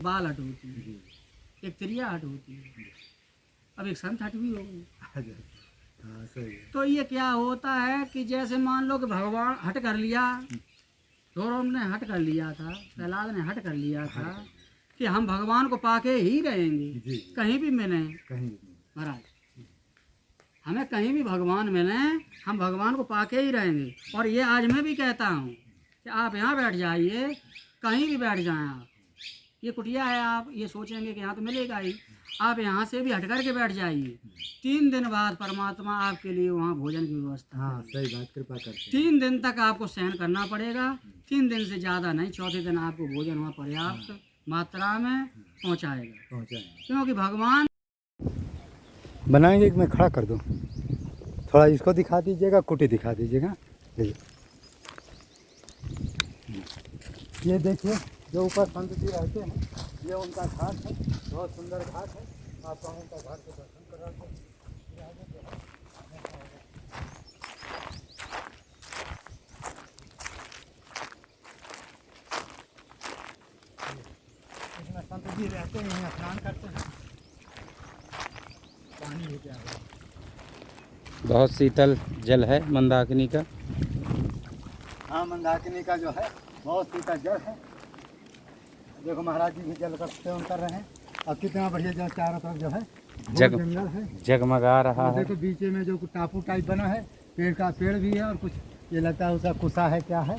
बाल हट होती है, एक त्रिया हट होती है, अब एक संत हट भी होगी। हाँ सही है। तो ये क्या होता है कि जैसे मान लो कि भगवान हट कर लिया, गौरव ने हट कर लिया था, प्रहलाद ने हट कर लिया था कि हम भगवान को पाके ही रहेंगे, जी कहीं भी मिलें कहीं भी नहीं। महाराज, हमें कहीं भी भगवान मिलें हम भगवान को पाके ही रहेंगे। और ये आज मैं भी कहता हूँ कि आप यहाँ बैठ जाइए, कहीं भी बैठ जाएं आप, ये कुटिया है, आप ये सोचेंगे कि यहाँ तो मिलेगा ही, आप यहाँ से भी हट कर के बैठ जाइए, 3 दिन बाद परमात्मा आपके लिए वहाँ भोजन की व्यवस्था हाँ करेगा। सही बात, कृपा करते हैं। 3 दिन तक आपको सहन करना पड़ेगा, 3 दिन से ज़्यादा नहीं, चौथे दिन आपको भोजन वहाँ पर्याप्त मात्रा में पहुँचाएगा, पहुँचाएंगे। क्योंकि भगवान बनाएंगे कि मैं खड़ा कर दूँ? थोड़ा इसको दिखा दीजिएगा, कुटी दिखा दीजिएगा। ये देखिए जो ऊपर संत जी रहते हैं, ये उनका घाट है, बहुत सुंदर घाट है। आप उनका घाट के दर्शन कराते हैं। इसमें संत जी रहते हैं, यहाँ स्नान करते हैं, पानी लेके आ रहे हैं। बहुत शीतल जल है मंदाकिनी का। हाँ मंदाकिनी का जो है बहुत शीतल जल है। देखो महाराज जी भी जल का सेवन कर रहे हैं, और कितना बढ़िया जो चारों तरफ जो है जंगल है, जगमगा रहा है। देखो बीच में जो टापू टाइप बना है, पेड़ भी है, और कुछ ये लगता है उसका कुसा है क्या है।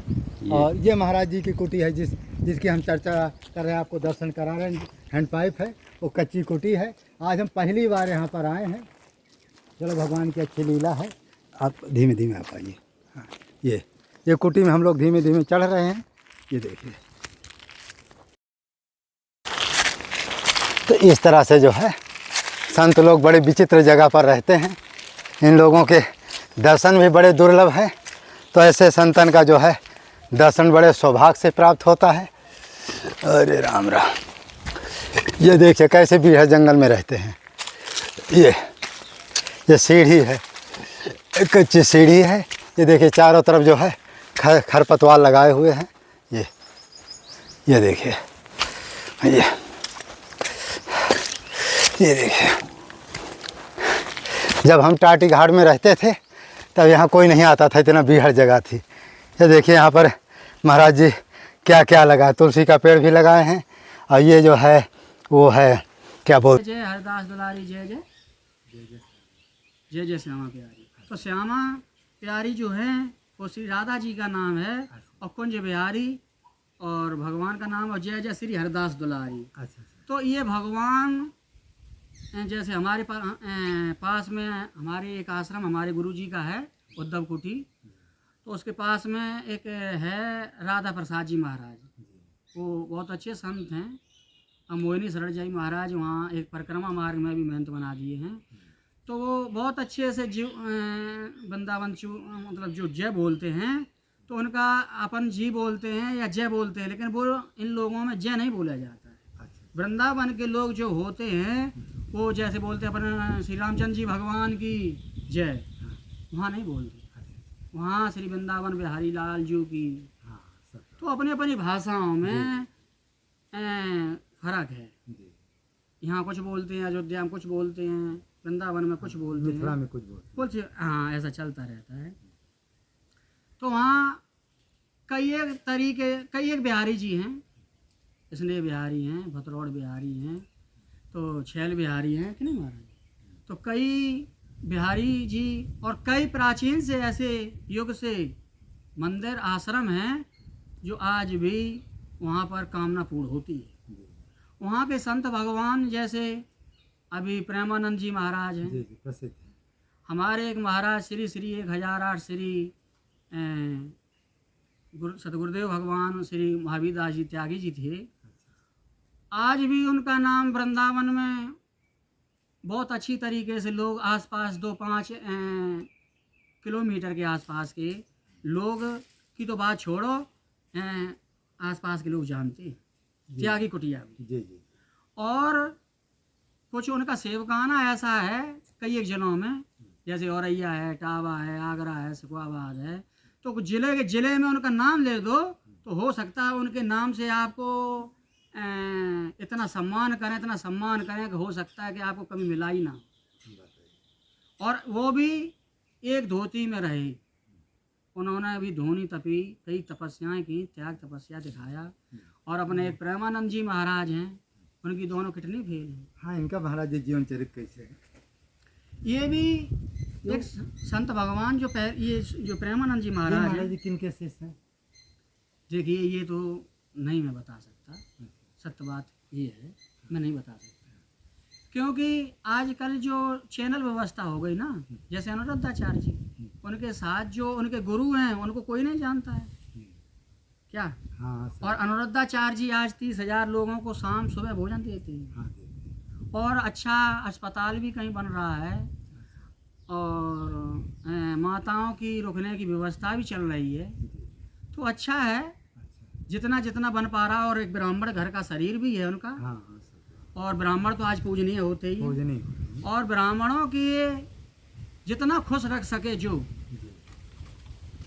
और ये महाराज जी की कुटी है, जिसकी हम चर्चा कर रहे हैं, आपको दर्शन करा रहे हैं। हैंड पाइप है, वो कच्ची कुटी है। आज हम पहली बार यहाँ पर आए हैं। चलो भगवान की अच्छी लीला है। आप धीमे धीमे आप आइए। हाँ ये कुटी में हम लोग धीमे धीमे चढ़ रहे हैं। ये देखिए, तो इस तरह से जो है संत लोग बड़े विचित्र जगह पर रहते हैं। इन लोगों के दर्शन भी बड़े दुर्लभ हैं। तो ऐसे संतन का जो है दर्शन बड़े सौभाग्य से प्राप्त होता है। अरे राम राम, ये देखिए कैसे भी है जंगल में रहते हैं। ये सीढ़ी है, कच्ची सीढ़ी है। ये देखिए चारों तरफ जो है खरपतवार लगाए हुए हैं। ये देखिए, ये देखिए, जब हम टाटी घाट में रहते थे तब यहाँ कोई नहीं आता था, इतना बीहड़ जगह थी। ये देखिए यहाँ पर महाराज जी क्या क्या लगाए, तुलसी का पेड़ भी लगाए हैं। और ये जो है वो है क्या बोल, जय हरदास दुलारी, जय जय जय जय श्यामा प्यारी। तो श्यामा प्यारी जो है वो श्री राधा जी का नाम है, और कुंज बिहारी और भगवान का नाम, और जय जय श्री हरदास दुलारी। तो ये भगवान जैसे हमारे पास में हमारे एक आश्रम हमारे गुरु जी का है, उद्धव कुटी, तो उसके पास में एक है राधा प्रसाद जी महाराज, वो बहुत अच्छे संत हैं। और मोहिनी शरण जी महाराज वहाँ एक परिक्रमा मार्ग में भी महंत बना दिए हैं। तो वो बहुत अच्छे से वृंदावन मतलब जो जय बोलते हैं, तो उनका अपन जी बोलते हैं या जय बोलते हैं, लेकिन वो इन लोगों में जय नहीं बोला जाता है। वृंदावन के लोग जो होते हैं वो जैसे बोलते हैं अपन श्री रामचंद्र जी भगवान की जय, वहाँ नहीं बोलते, वहाँ श्री वृंदावन बिहारी लाल जी की। तो अपनी अपनी भाषाओं में फर्क है। यहाँ कुछ बोलते हैं, अयोध्या में कुछ बोलते हैं, वृंदावन में कुछ बोलते हैं, में कुछ हाँ ऐसा चलता रहता है। तो वहाँ कई एक बिहारी जी हैं, स्नेह बिहारी हैं, भतरौड़ बिहारी हैं, तो छैल बिहारी हैं कि नहीं महाराज। तो कई बिहारी जी और कई प्राचीन से ऐसे युग से मंदिर आश्रम हैं जो आज भी वहाँ पर कामना पूर्ण होती है। वहाँ के संत भगवान जैसे अभी प्रेमानंद जी महाराज हैं, प्रसिद्ध। हमारे एक महाराज श्री 1008 श्री सतगुरुदेव भगवान श्री महावीर दास जी त्यागी जी थे। आज भी उनका नाम वृंदावन में बहुत अच्छी तरीके से लोग आसपास 2-5 किलोमीटर के आसपास के लोग की तो बात छोड़ो, आसपास के लोग जानते हैं त्यागी कुटिया जी। और कुछ उनका सेवकाना ऐसा है कई एक जिलों में, जैसे औरैया है, टावा है, आगरा है, सिकवाबाद है। तो जिले में उनका नाम ले दो तो हो सकता है उनके नाम से आपको इतना सम्मान करें कि हो सकता है कि आपको कभी मिला ही ना, और वो भी एक धोती में रहे। उन्होंने भी धोनी तपी, कई तपस्याएं की, त्याग तपस्या दिखाया। और अपने एक प्रेमानंद जी महाराज हैं, उनकी दोनों किडनी फेल हैं। हाँ, इनका महाराज जी जीवन चरित्र कैसे है? ये भी एक संत भगवान ये जो प्रेमानंद जी ये महाराज महाराज हैं, जी किनके शिष्य हैं? देखिए ये तो नहीं मैं बता सकता, सत्य बात ये है, मैं नहीं बता सकता, क्योंकि आजकल जो चैनल व्यवस्था हो गई ना, जैसे अनुरुद्धाचार्य जी, उनके साथ जो उनके गुरु हैं उनको कोई नहीं जानता है क्या। हाँ सर। और अनुरुद्धाचार्य जी आज 30,000 लोगों को शाम सुबह भोजन देते हैं, हाँ देते हैं। और अच्छा अस्पताल भी कहीं बन रहा है, और माताओं की रुकने की व्यवस्था भी चल रही है। तो अच्छा है, अच्छा। जितना जितना बन पा रहा। और एक ब्राह्मण घर का शरीर भी है उनका, हाँ हाँ सर। और ब्राह्मण तो आज पूजनीय होते ही हैं। पूजनीय। और ब्राह्मणों की जितना खुश रख सके, जो जी।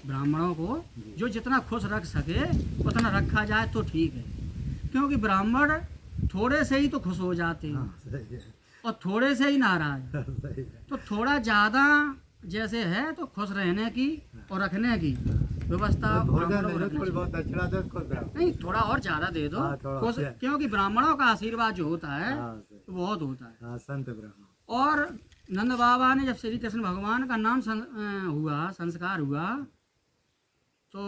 ब्राह्मणों को जो जितना खुश रख सके उतना रखा जाए तो ठीक है, क्योंकि ब्राह्मण थोड़े से ही तो खुश हो जाते हैं, हाँ सही है। और थोड़े से ही नाराज। सही है। तो थोड़ा ज़्यादा जैसे है तो खुश रहने की और रखने की व्यवस्था भोजन ब्राह्मणों को दे दो, रखनी थोड़ी चाहिए। बहुत दक्षिणा दो, कोई ब्राह्मण। नहीं, थोड़ा और ज़्यादा दे दो, हाँ, थोड़ा खुश, और। क्योंकि ब्राह्मणों का आशीर्वाद जो होता है हाँ सही। तो बहुत होता है। हाँ, संत ब्राह्मण। और नंद बाबा ने जब श्री कृष्ण भगवान का नाम संस्कार हुआ तो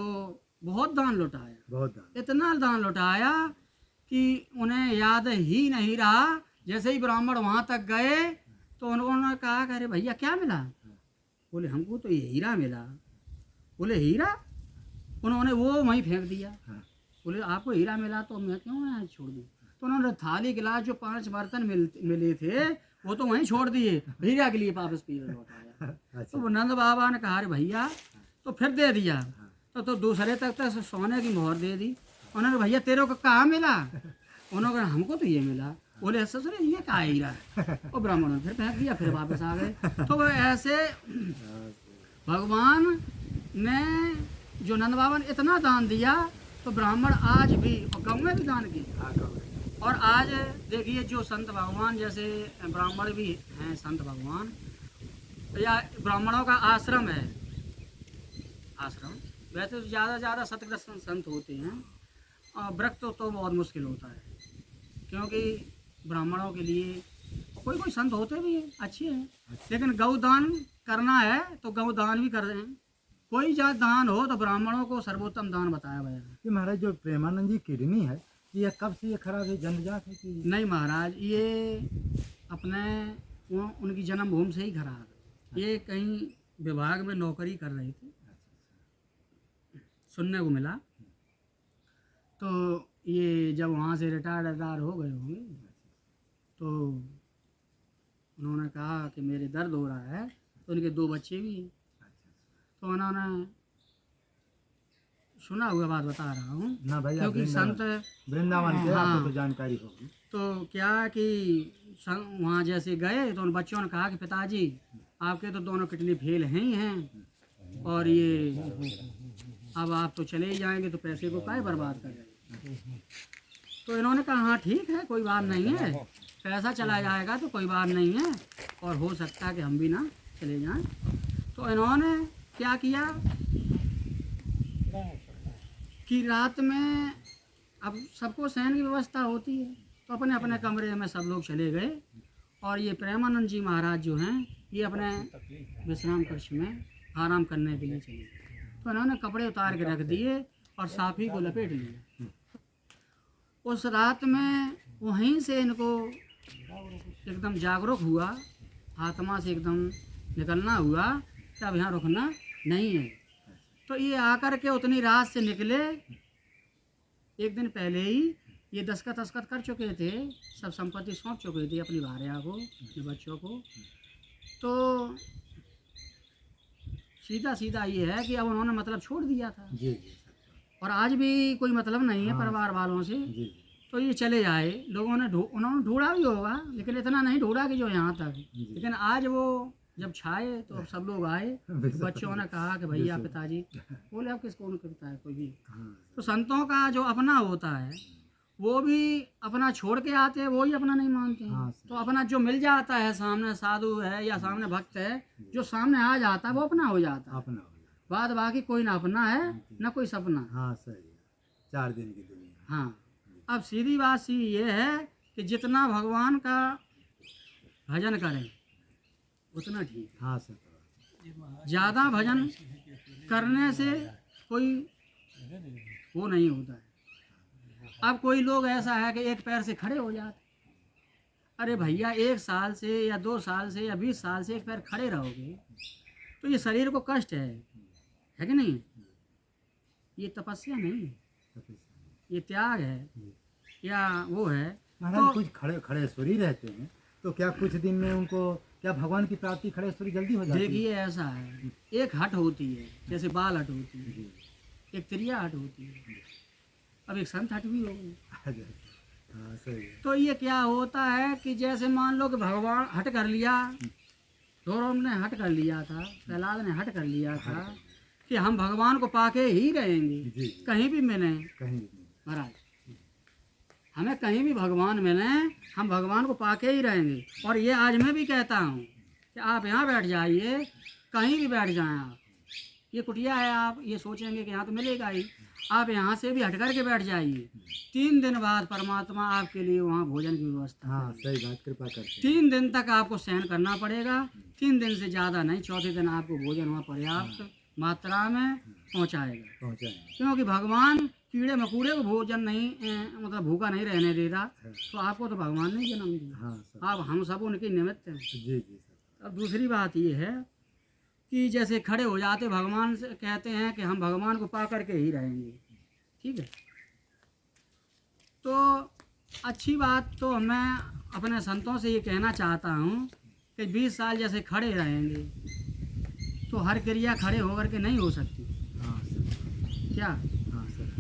बहुत दान लुटाया, बहुत दान। इतना दान लुटाया कि उन्हें याद ही नहीं रहा। जैसे ही ब्राह्मण वहाँ तक गए तो उन्होंने कहा कि अरे भैया क्या मिला? बोले हमको तो ये हीरा मिला। बोले हीरा? उन्होंने वो वहीं फेंक दिया। हाँ। बोले आपको हीरा मिला तो मैं क्यों यहाँ छोड़ दूँ? तो उन्होंने थाली गिलास जो 5 बर्तन मिले थे वो तो वहीं छोड़ दिए, हीरा के लिए वापस पी लौटाया। अच्छा। तो वो नंद बाबा ने कहा अरे भैया, तो फिर दे दिया। तो दूसरे तक तो सोने की मोहर दे दी। उन्होंने भैया तेरे को कहाँ मिला? उन्होंने कहा हमको तो ये मिला। बोले ऐसा सर ये क्या हीरा है? और ब्राह्मणों ने फिर फेंक दिया, फिर वापस आ गए। तो वो ऐसे भगवान ने जो नंद बाबा ने इतना दान दिया, तो ब्राह्मण आज भी, और गौ में भी दान किया। हाँ, कहो। और आज देखिए जो संत भगवान जैसे ब्राह्मण भी हैं, संत भगवान, या ब्राह्मणों का आश्रम है, आश्रम वैसे तो ज़्यादा सतग्रस्त संत होते हैं, और व्रत तो बहुत मुश्किल होता है, क्योंकि ब्राह्मणों के लिए कोई कोई संत होते भी हैं, अच्छे हैं, लेकिन गौ दान करना है तो गौ दान भी कर रहे हैं। कोई जात दान हो तो ब्राह्मणों को सर्वोत्तम दान बताया गया है। ये महाराज जो प्रेमानंद जी किडनी है, ये कब से ये खराब है? जन्मजात है कि? नहीं महाराज, ये अपने उनकी जन्मभूमि से ही खराब है। ये कहीं विभाग में नौकरी कर रहे थे, सुनने को मिला। तो ये जब वहाँ से रिटायर हो गए होंगे तो उन्होंने कहा कि मेरे दर्द हो रहा है। तो उनके 2 बच्चे भी हैं, तो उन्होंने सुना हुआ बात बता रहा हूँ ना भाई, क्योंकि संत वृंदावन के, हाँ। आपको तो जानकारी होगी। तो क्या कि वहाँ जैसे गए तो उन बच्चों ने कहा कि पिताजी आपके तो दोनों किडनी फेल हैं ही हैं, और ये अब आप तो चले ही जाएंगे तो पैसे को काहे बर्बाद कर रहे हैं। तो इन्होंने कहा हाँ ठीक है, कोई बात नहीं है, पैसा चला जाएगा तो कोई बात नहीं है, और हो सकता है कि हम भी ना चले जाएं। तो इन्होंने क्या किया कि रात में, अब सबको शयन की व्यवस्था होती है, तो अपने अपने कमरे में सब लोग चले गए, और ये प्रेमानंद जी महाराज जो हैं ये अपने विश्राम कक्ष में आराम करने के लिए चले गए। तो इन्होंने कपड़े उतार के रख दिए और साफी को लपेट लिया। उस रात में वहीं से इनको एकदम जागरूक हुआ, आत्मा से एकदम निकलना हुआ कि अब यहाँ रुकना नहीं है। तो ये आकर के उतनी रात से निकले, एक दिन पहले ही ये दस्तखत कर चुके थे, सब संपत्ति सौंप चुके थे अपनी भार्या को, अपने बच्चों को। तो सीधा सीधा ये है कि अब उन्होंने मतलब छोड़ दिया था, जी जी और आज भी कोई मतलब नहीं है हाँ। परिवार वालों से। जी जी। तो ये चले आए, लोगों ने उन्होंने ढूंढा भी होगा, लेकिन इतना नहीं ढूंढा कि जो यहाँ तक। जी। लेकिन आज वो जब छाए तो सब लोग आए, बच्चों ने कहा कि भैया पिताजी। बोले अब किसको उनके पिता है कोई भी। हाँ। तो संतों का जो अपना होता है वो भी अपना छोड़ के आते हैं, वो ही अपना नहीं मानते हैं। हाँ, सही। तो अपना जो मिल जाता है सामने, साधु है या सामने भक्त है, जो सामने आ जाता है वो अपना हो जाता है। अपना हो जाए। बाद बाकी कोई ना अपना है ना कोई सपना। हाँ सही है, 4 दिन की दुनिया। हाँ, अब सीधी बात सी ये है कि जितना भगवान का भजन करें उतना ठीक है। हाँ सर। ज़्यादा भजन करने से कोई वो नहीं होता है। अब कोई लोग ऐसा है कि एक पैर से खड़े हो जाते। अरे भैया, 1 साल से या 2 साल से या 20 साल से एक पैर खड़े रहोगे तो ये शरीर को कष्ट है कि नहीं? ये तपस्या नहीं है, ये त्याग है या वो है। महाराज तो कुछ खड़ेश्वरी रहते हैं, तो क्या कुछ दिन में उनको क्या भगवान की प्राप्ति खड़ेश्वरी जल्दी हो जाती है? देखिए ऐसा है, एक हट होती है जैसे बाल हट होती है, एक त्रिया हट होती है, अब एक संत हट भी होगी। हाँ सही है। तो ये क्या होता है कि जैसे मान लो कि भगवान हट कर लिया, गौरव ने हट कर लिया था, प्रहलाद ने हट कर लिया था कि हम भगवान को पाके ही रहेंगे, जी। कहीं भी मिले कहीं भी नहीं। महाराज, हमें कहीं भी भगवान मिले हम भगवान को पाके ही रहेंगे। और ये आज मैं भी कहता हूँ कि आप यहाँ बैठ जाइए, कहीं भी बैठ जाएं आप, ये कुटिया है, आप ये सोचेंगे कि यहाँ तो मिलेगा ही, आप यहाँ से भी हट कर के बैठ जाइए, 3 दिन बाद परमात्मा आपके लिए वहाँ भोजन की व्यवस्था हाँ करेगा। सही बात, कृपा करते 3 दिन तक आपको सहन करना पड़ेगा, 3 दिन से ज़्यादा नहीं, चौथे दिन आपको भोजन वहाँ पर्याप्त मात्रा में पहुँचाएगा। पहुँचाएंगे। क्योंकि भगवान कीड़े मकोड़े को भोजन नहीं मतलब भूखा नहीं रहने देता, तो आपको तो भगवान ने जन्म दिया, हाँ सर। आप हम सब उनके निमित्त हैं। जी जी सर। अब दूसरी बात ये है कि जैसे खड़े हो जाते भगवान से, कहते हैं कि हम भगवान को पा करके ही रहेंगे, ठीक है। तो अच्छी बात, तो मैं अपने संतों से ये कहना चाहता हूँ कि 20 साल जैसे खड़े रहेंगे तो हर क्रिया खड़े होकर के नहीं हो सकती। हाँ सर। क्या? हाँ सर।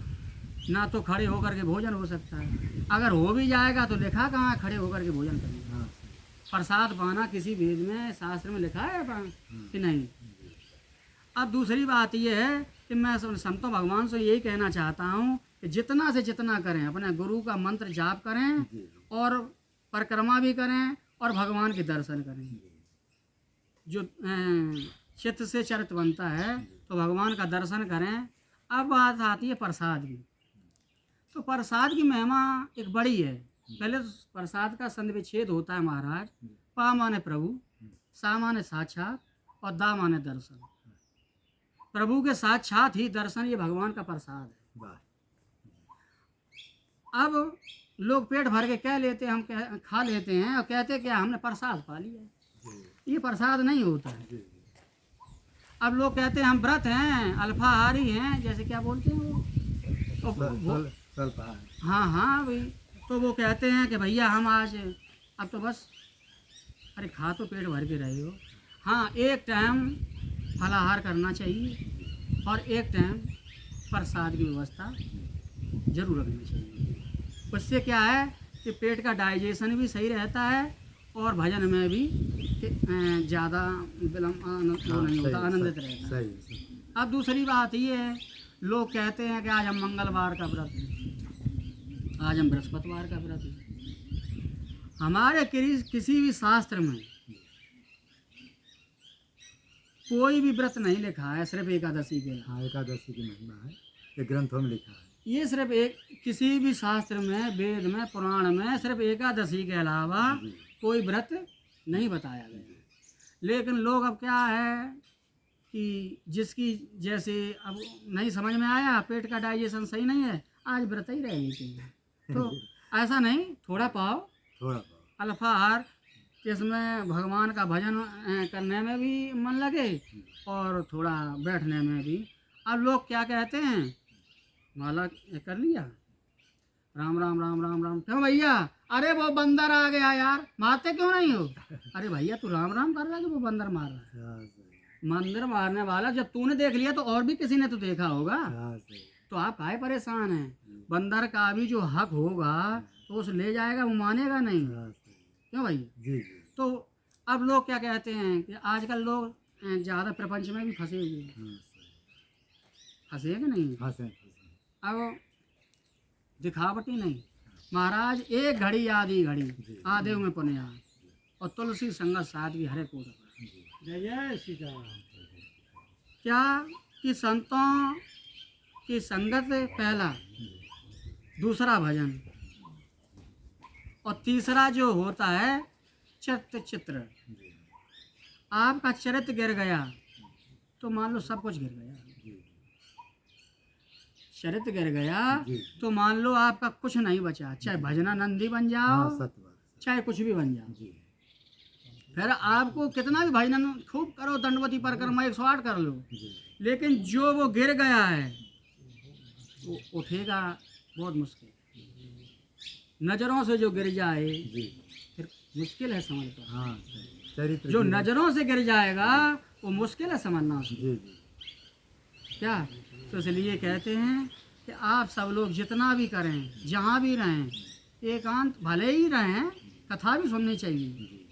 ना तो खड़े होकर के भोजन हो सकता है, अगर हो भी जाएगा तो लिखा कहाँ है खड़े होकर के भोजन करना? हाँ सर। प्रसाद पाना किसी वेद में शास्त्र में लिखा है कि नहीं? अब दूसरी बात यह है कि मैं संतों भगवान से यही कहना चाहता हूँ कि जितना से जितना करें, अपने गुरु का मंत्र जाप करें जी। और परिक्रमा भी करें और भगवान के दर्शन करें। जो चित्त से चरित बनता है तो भगवान का दर्शन करें। अब बात आती है प्रसाद की। तो प्रसाद की महिमा एक बड़ी है। पहले तो प्रसाद का संविच्छेद होता है महाराज। पा माने प्रभु, सा माने साक्षात और दा माने दर्शन। प्रभु के साक्षात ही दर्शन, ये भगवान का प्रसाद है। वाह। अब लोग पेट भर के कह लेते हैं, हम खा लेते हैं और कहते हैं कि हमने प्रसाद पा लिया। जी ये प्रसाद नहीं होता है। जी। अब लोग कहते हैं हम व्रत हैं, अल्पाहारी हैं, जैसे क्या बोलते हैं वो स्वल्पाहार। हाँ हाँ भाई, तो वो कहते हैं कि भैया हम आज अब तो बस, अरे खा तो पेट भर के रहे हो। हाँ, एक टाइम फलाहार करना चाहिए और एक टाइम प्रसाद की व्यवस्था जरूर रखनी चाहिए। उससे क्या है कि पेट का डाइजेशन भी सही रहता है और भजन में भी ज़्यादा विलम्ब वो नहीं होता, आनंदित रहता है। सही सही। अब दूसरी बात ये है, लोग कहते हैं कि आज हम मंगलवार का व्रत हैं, आज हम बृहस्पतिवार का व्रत हैं। हमारे किसी भी शास्त्र में कोई भी व्रत नहीं लिखा है, सिर्फ एकादशी के। हाँ, एकादशी की महिमा है, ये ग्रंथों में लिखा है। ये सिर्फ एक, किसी भी शास्त्र में, वेद में, पुराण में सिर्फ एकादशी के अलावा कोई व्रत नहीं बताया गया। लेकिन लोग अब क्या है कि जिसकी जैसे अब नहीं समझ में आया, पेट का डाइजेशन सही नहीं है, आज व्रत ही रह गई। तो ऐसा नहीं, थोड़ा पाओ, थोड़ा बहुत। अल्पाहार, इसमें भगवान का भजन करने में भी मन लगे और थोड़ा बैठने में भी। अब लोग क्या कहते हैं, माला कर लिया, राम राम राम राम राम, क्यों भैया, अरे वो बंदर आ गया यार, मारते क्यों नहीं हो? अरे भैया तू राम राम कर रहा है कि वो बंदर मार रहा है? हाँ सही। मंदिर मारने वाला जब तूने देख लिया तो और भी किसी ने तो देखा होगा। हाँ सही। तो आप काहे परेशान हैं? बंदर का भी जो हक होगा तो उस ले जाएगा, वो मानेगा नहीं। हाँ सही। क्यों भैया? जी जी। तो अब लोग क्या कहते हैं कि आजकल लोग ज़्यादा प्रपंच में भी फंसे हुए हैं। हाँ सही। फंसे हैं कि नहीं? हाँ सही। अब दिखावटी नहीं, महाराज एक घड़ी आधी घड़ी आधे में पुण्या और तुलसी संगत सादगी हरे को जय जय सीताराम। क्या कि संतों की संगत पहला, दूसरा भजन, और तीसरा जो होता है चित्र। आपका चरित्र गिर गया तो मान लो सब कुछ गिर गया। चरित्र गिर गया तो मान लो आपका कुछ नहीं बचा, चाहे भजनानंदी बन जाओ, सत्य बात। चाहे कुछ भी बन जाओ। फिर आपको कितना भी भजन खूब करो, दंडवती परिक्रमा 108 कर लो, लेकिन जो वो गिर गया है वो उठेगा बहुत मुश्किल। नजरों से जो गिर जाए फिर मुश्किल है समझ पाना। हाँ, चरित्र जो नजरों से गिर जाएगा वो मुश्किल है समझना उसको। जी जी। क्या तो इसलिए कहते हैं कि आप सब लोग जितना भी करें, जहाँ भी रहें, एकांत भले ही रहें, कथा भी सुननी चाहिए।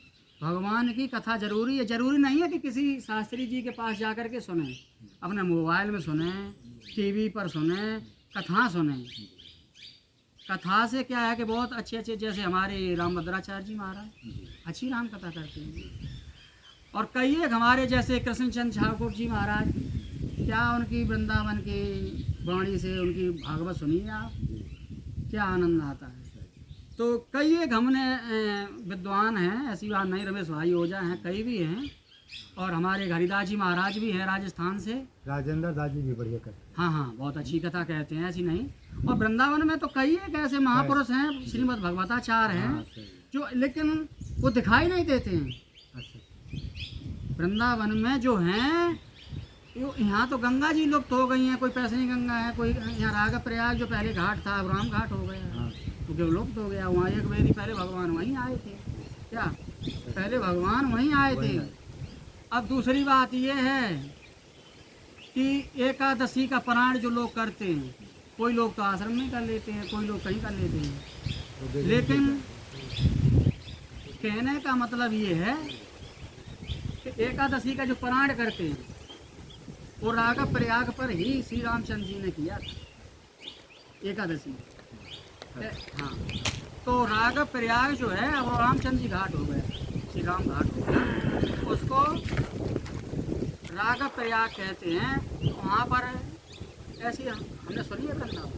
भगवान की कथा जरूरी है। जरूरी नहीं है कि किसी शास्त्री जी के पास जाकर के सुने, अपने मोबाइल में सुने, टीवी पर सुने, कथा सुने। कथा से क्या है कि बहुत अच्छे अच्छे, जैसे हमारे रामभद्राचार्य जी महाराज अच्छी राम कथा करते हैं, और कई एक हमारे जैसे कृष्णचंद्र ठाकुर जी महाराज, क्या उनकी वृंदावन की वाणी से उनकी भागवत सुनिए आप, क्या आनंद आता है। तो कई एक हमने विद्वान हैं, ऐसी बात नहीं, रमेश भाई ओझा हैं, कई भी हैं, और हमारे हरिदास जी महाराज भी हैं राजस्थान से, राजेंद्र दादी भी बढ़िया करते। हाँ हाँ, बहुत अच्छी कथा कहते हैं, ऐसी नहीं। और वृंदावन में तो कई एक ऐसे महापुरुष हैं, श्रीमद् भगवताचार्य हैं, जो लेकिन वो दिखाई नहीं देते हैं। वृंदावन में जो हैं, यहाँ तो गंगा जी लुप्त हो गई हैं, कोई पैसनी गंगा है, कोई यहाँ राग प्रयाग जो पहले घाट था, अब्राम घाट हो गया, तो जो लुप्त हो गया। वहाँ एक वेदी पहले भगवान वहीं आए थे, क्या पहले भगवान वहीं आए थे। अब दूसरी बात ये है कि एकादशी का पारायण जो लोग करते हैं, कोई लोग तो आश्रम में कर लेते हैं, कोई लोग कहीं कर लेते हैं, लेकिन कहने का मतलब ये है कि एकादशी का जो पारायण करते हैं वो राग प्रयाग पर ही श्री रामचंद्र जी ने किया था एकादशी। हाँ, तो राग प्रयाग जो है अब रामचंद्र जी घाट हो गया, श्री राम घाट हो गया, उसको राग प्रयाग कहते हैं। वहाँ पर ऐसी हमने सुनी है कथा,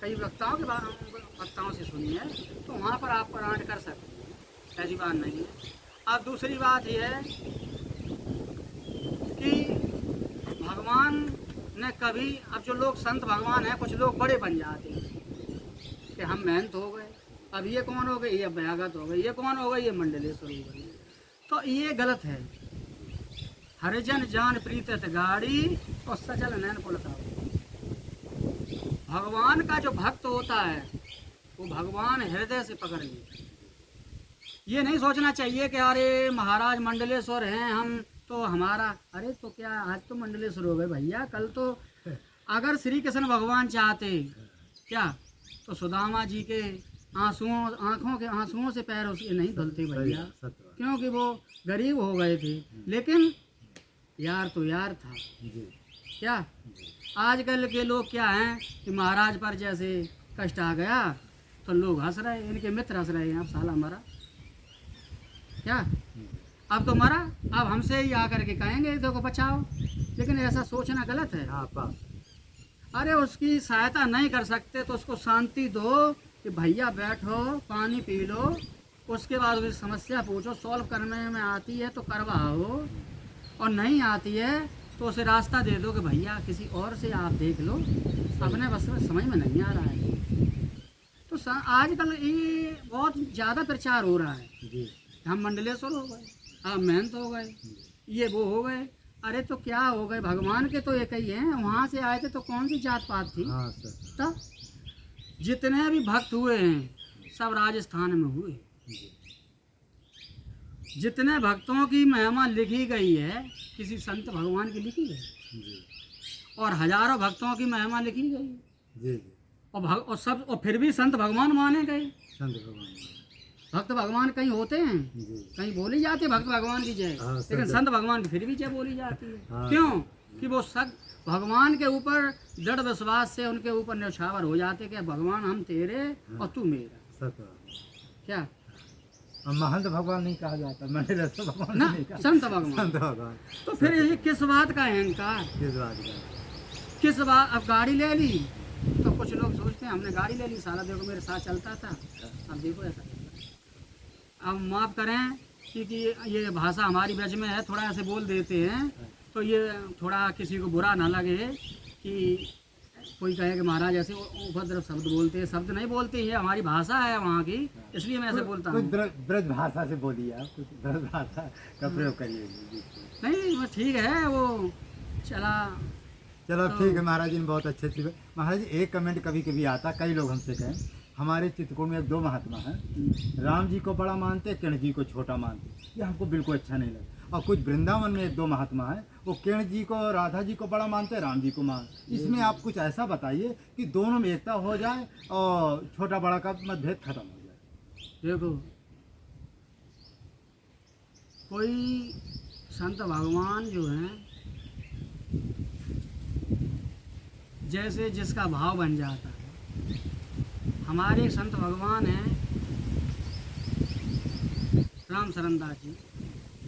कई वक्ताओं से सुनी है, तो वहाँ पर आप पारायण कर सकते हैं, ऐसी बात नहीं है। अब दूसरी बात यह है कि भगवान ने कभी, अब जो लोग संत भगवान हैं, कुछ लोग बड़े बन जाते हैं कि हम मेहनत हो गए, अब ये कौन हो गई, ये अभ्यागत हो गई, ये कौन हो गई, ये मंडलेश्वर हो गई, तो ये गलत है। हरिजन जान प्रीत गाड़ी और सजल नैन पुलता। भगवान का जो भक्त होता है वो भगवान हृदय से पकड़ ले। ये नहीं सोचना चाहिए कि अरे महाराज मंडलेश्वर हैं हम तो हमारा, अरे तो क्या आज तो मंडलेश्वर हो गए भैया, कल तो अगर श्री कृष्ण भगवान चाहते क्या तो सुदामा जी के आंखों के आंसुओं से पैर उसके नहीं धुलते भैया, क्योंकि वो गरीब हो गए थे, लेकिन यार तो यार था। क्या आजकल के लोग क्या हैं कि महाराज पर जैसे कष्ट आ गया तो लोग हंस रहे, इनके मित्र हंस रहे हैं, अब साला मरा, क्या अब तो मरा, अब हमसे ही आकर के कहेंगे तो को बचाओ, लेकिन ऐसा सोचना गलत है। अरे उसकी सहायता नहीं कर सकते तो उसको शांति दो कि भैया बैठो, पानी पी लो, उसके बाद उसकी समस्या पूछो, सॉल्व करने में आती है तो करवाओ, और नहीं आती है तो उसे रास्ता दे दो कि भैया किसी और से आप देख लो, अपने बस में समझ में नहीं आ रहा है। तो आजकल ये बहुत ज़्यादा प्रचार हो रहा है, हम मंडलेश्वर हो गए, हम मेहनत हो गए, ये वो हो गए, अरे तो क्या हो गए, भगवान के तो एक ही हैं, वहाँ से आए थे तो कौन सी जात पात थी। तब जितने भी भक्त हुए हैं सब राजस्थान में हुए, जितने भक्तों की महिमा लिखी गई है किसी संत भगवान की लिखी गई, और हजारों भक्तों की महिमा लिखी गई, और फिर भी संत भगवान माने गए। भक्त भगवान कहीं होते हैं, कहीं बोली जाती है भक्त भगवान की जय, लेकिन संत भगवान की फिर भी जय बोली जाती है। क्यों? कि वो भगवान के ऊपर दृढ़ विश्वास से उनके ऊपर न्यौछावर हो जाते कि भगवान हम तेरे और तू मेरा। सत्य। क्या और महंत भगवान नहीं कहा जाता, मैंने रसो भगवान ना, नहीं कहा। संत भगवान। संत भगवान। तो फिर ये किस बात का अहंकार, किस बात का? किस बात। अब गाड़ी ले ली तो कुछ लोग सोचते हैं हमने गाड़ी ले ली, साला देखो मेरे साथ चलता था, अब देखो ऐसा। अब माफ़ करें कि ये भाषा हमारी ब्रज में है, थोड़ा ऐसे बोल देते हैं तो ये थोड़ा किसी को बुरा ना लगे कि कोई कहे कि महाराज ऐसे उपद्रव शब्द बोलते हैं। शब्द नहीं बोलते, ये हमारी भाषा है वहाँ की, इसलिए मैं ऐसे बोलता कुछ हूँ। ब्रज भाषा से बोलिए आप, कुछ ब्रज भाषा का प्रयोग करिए। नहीं वो ठीक है, वो चला। चलो ठीक है महाराज जी ने बहुत अच्छे अच्छी। महाराज जी एक कमेंट कभी कभी आता, कई लोग हमसे कहें हमारे चित्रकूट में एक दो महात्मा हैं, राम जी को बड़ा मानते, किरण जी को छोटा मानते, ये हमको बिल्कुल अच्छा नहीं लगा। और कुछ वृंदावन में एक दो महात्मा हैं, वो किरण जी को राधा जी को बड़ा मानते, राम जी को इसमें आप कुछ ऐसा बताइए कि दोनों में एकता हो जाए और छोटा बड़ा का मतभेद खत्म हो जाए। देखो कोई संत भगवान जो हैं, जैसे जिसका भाव बन जाता है। हमारे एक संत भगवान हैं राम शरण दास जी,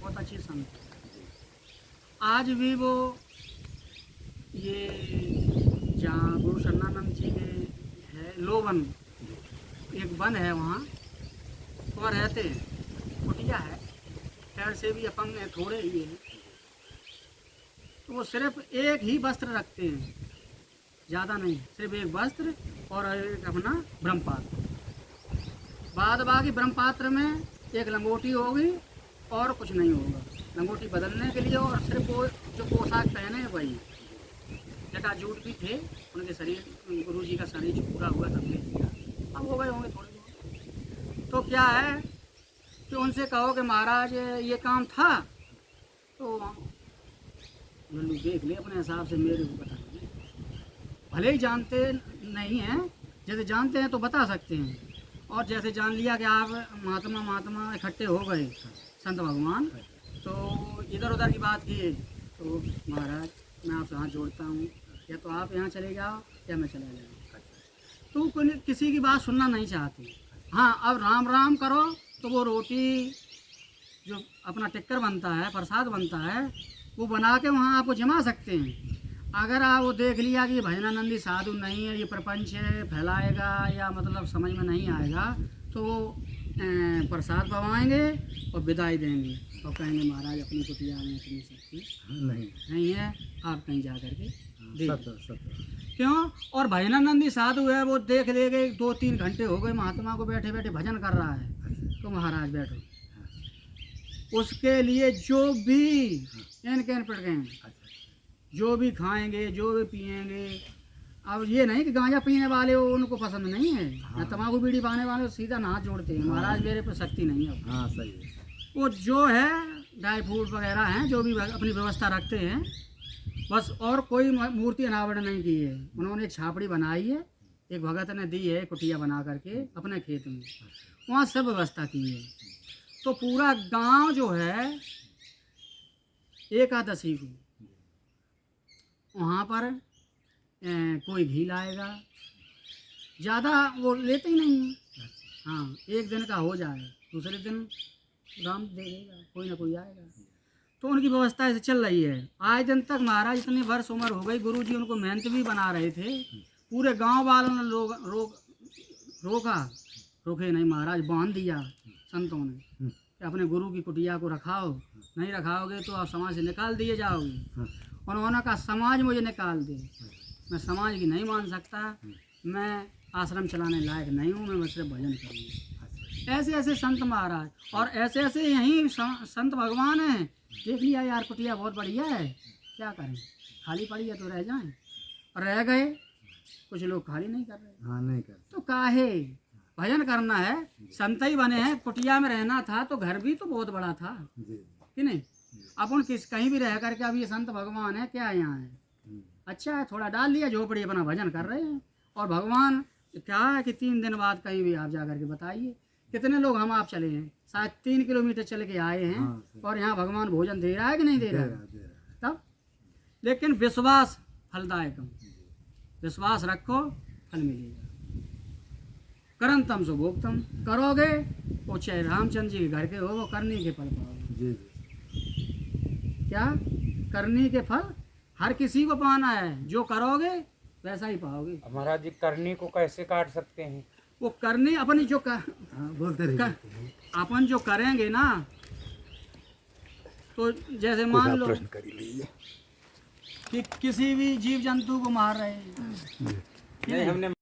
बहुत अच्छे संत हैं। आज भी वो ये जहाँ गुरु शरणानंद जी के है लोवन, एक वन है वहाँ, वहाँ रहते हैं। कुटिया है, पैर से भी अपंग है, थोड़े ही है। तो वो सिर्फ एक ही वस्त्र रखते हैं, ज़्यादा नहीं, सिर्फ एक वस्त्र और एक अपना ब्रह्मपात्र। बाद बाकी ब्रह्मपात्र में एक लंगोटी होगी और कुछ नहीं होगा, लंगोटी बदलने के लिए। और सिर्फ वो जो पोशाक पहने हैं वही। जटाजूट भी थे उनके शरीर, गुरु जी का शरीर पूरा हुआ तब ले लिया, अब हो गए होंगे थोड़े बहुत। तो क्या है कि उनसे कहो कि महाराज ये काम था, तो लल्लू देख ले अपने हिसाब से, मेरे को बता दें। भले ही जानते नहीं हैं, जैसे जानते हैं तो बता सकते हैं। और जैसे जान लिया कि आप महात्मा इकट्ठे हो गए संत भगवान, तो इधर उधर की बात की तो महाराज मैं आपसे हाथ जोड़ता हूँ, या तो आप यहाँ चले जाओ या मैं चला जाऊँ। तो कोई किसी की बात सुनना नहीं चाहते। हाँ, अब राम राम करो तो वो रोटी जो अपना टिक्कर बनता है, प्रसाद बनता है, वो बना के वहाँ आपको जमा सकते हैं। अगर आप वो देख लिया कि भजनानंदी साधु नहीं है, ये प्रपंच है फैलाएगा या मतलब समझ में नहीं आएगा, तो प्रसाद पवाएंगे और विदाई देंगे और कहेंगे महाराज अपनी कुटिया में इतनी शक्ति नहीं है, आप कहीं जा करके देख। क्यों? और भजनानंदी साधु है, वो देख लेंगे 2-3 घंटे हो गए महात्मा को बैठे बैठे भजन कर रहा है, तो महाराज बैठो, उसके लिए जो भी कैन पड़ गए, जो भी खाएंगे, जो भी पिएंगे। अब ये नहीं कि गांजा पीने वाले हो उनको पसंद नहीं है, या तम्बाकू बीड़ी पाने वाले सीधा हाथ जोड़ते हैं, महाराज मेरे पे शक्ति नहीं है। हाँ सही है। वो जो है ड्राई फ्रूट वगैरह हैं, जो भी अपनी व्यवस्था रखते हैं बस, और कोई मूर्ति अनावरण नहीं की है। उन्होंने एक छापड़ी बनाई है, एक भगत ने दी है कुटिया बना करके अपने खेत में, वहाँ सब व्यवस्था की है। तो पूरा गांव जो है एकादशी को वहाँ पर कोई घी लाएगा, ज़्यादा वो लेते ही नहीं है। हाँ, एक दिन का हो जाए, दूसरे दिन राम दे देगा, कोई ना कोई आएगा। तो उनकी व्यवस्था ऐसे चल रही है आज दिन तक। महाराज इतनी वर्ष उम्र हो गई, गुरु जी उनको मेहनत भी बना रहे थे, पूरे गांव वालों ने रोके नहीं, महाराज बांध दिया संतों ने कि अपने गुरु की कुटिया को रखाओ, नहीं रखाओगे तो आप समाज से निकाल दिए जाओगे। उन्होंने कहा समाज मुझे निकाल दे, मैं समाज की नहीं मान सकता, मैं आश्रम चलाने लायक नहीं हूँ, मैं सिर्फ भजन करूँगा। ऐसे ऐसे संत महाराज, और ऐसे ऐसे यहीं संत भगवान हैं। देख लिया यार कुटिया बहुत बढ़िया है, क्या करें, खाली पड़ी है तो रह जाएं, और रह गए कुछ लोग खाली नहीं कर रहे। हाँ नहीं कर, तो काहे भजन करना है, संत ही बने हैं। कुटिया में रहना था तो घर भी तो बहुत बड़ा था कि नहीं। अपन कहीं भी रह करके, अब ये संत भगवान है क्या यहाँ है, अच्छा है थोड़ा डाल लिया झोपड़ी, अपना भजन कर रहे हैं। और भगवान क्या है कि 3 दिन बाद कहीं भी आप जा करके बताइए कितने लोग हम आप चले हैं, शायद 3 किलोमीटर चल के आए हैं। और यहाँ भगवान भोजन दे रहा है कि नहीं दे रहा है तब। लेकिन विश्वास फलदायकम, विश्वास रखो फल मिलेगा। करंतम सुभोक्तम, करोगे वो चाहे रामचंद्र जी के घर के हो, वो करने के फल पाओगे। जी क्या करने के फल हर किसी को पाना है, जो करोगे वैसा ही पाओगे। महाराज जी करनी को कैसे काट सकते हैं? वो करने अपनी जो हाँ बोलते रहिए। अपन जो करेंगे ना, तो जैसे मान लो प्रश्न कर लीजिए। कि किसी भी जीव जंतु को मार रहे हैं, नहीं, हमने